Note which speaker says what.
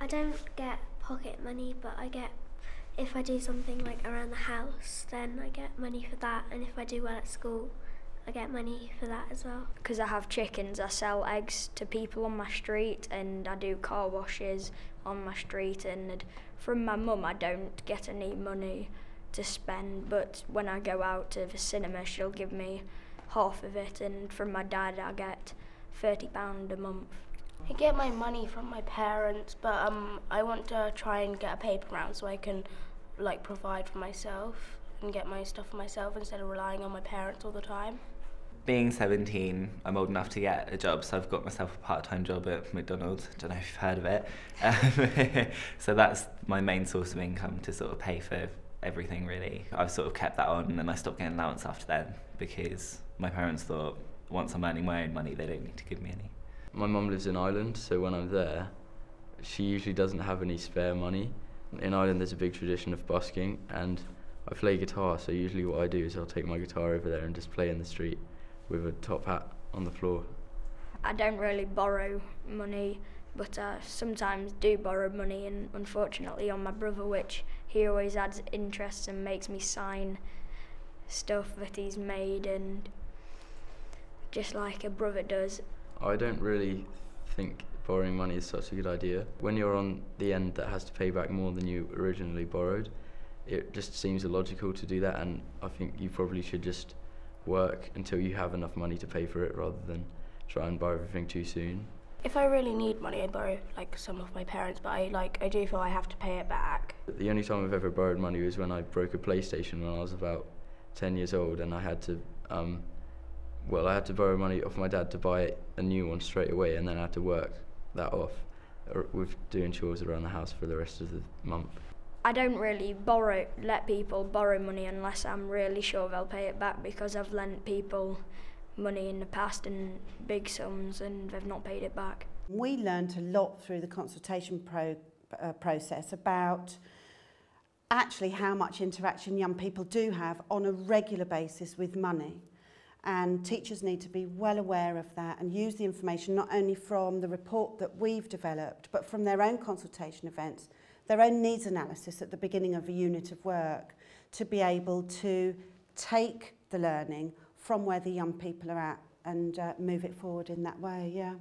Speaker 1: I don't get pocket money, but if I do something like around the house, then I get money for that, and if I do well at school, I get money for that as well.
Speaker 2: Because I have chickens, I sell eggs to people on my street, and I do car washes on my street, and from my mum I don't get any money to spend, but when I go out to the cinema she'll give me half of it, and from my dad I get £30 a month.
Speaker 3: I get my money from my parents, but I want to try and get a paper round so I can provide for myself and get my stuff for myself instead of relying on my parents all the time.
Speaker 4: Being 17, I'm old enough to get a job, so I've got myself a part-time job at McDonald's. Don't know if you've heard of it. So that's my main source of income to sort of pay for everything, really. I've sort of kept that on, and then I stopped getting allowance after then because my parents thought once I'm earning my own money, they don't need to give me any.
Speaker 5: My mum lives in Ireland, so when I'm there, she usually doesn't have any spare money. In Ireland there's a big tradition of busking, and I play guitar, so usually what I do is I'll take my guitar over there and just play in the street with a top hat on the floor.
Speaker 2: I don't really borrow money, but I sometimes do borrow money, and unfortunately on my brother, which he always adds interest and makes me sign stuff that he's made, and just like a brother does.
Speaker 5: I don't really think borrowing money is such a good idea. When you're on the end that has to pay back more than you originally borrowed, it just seems illogical to do that, and I think you probably should just work until you have enough money to pay for it rather than try and buy everything too soon.
Speaker 3: If I really need money, I borrow some of my parents, but I do feel I have to pay it back.
Speaker 5: The only time I've ever borrowed money was when I broke a PlayStation when I was about 10 years old, and I had to borrow money off my dad to buy a new one straight away, and then I had to work that off with doing chores around the house for the rest of the month.
Speaker 2: I don't really let people borrow money unless I'm really sure they'll pay it back, because I've lent people money in the past in big sums and they've not paid it back.
Speaker 6: We learned a lot through the consultation process about actually how much interaction young people do have on a regular basis with money. And teachers need to be well aware of that and use the information not only from the report that we've developed, but from their own consultation events, their own needs analysis at the beginning of a unit of work, to be able to take the learning from where the young people are at and move it forward in that way, yeah.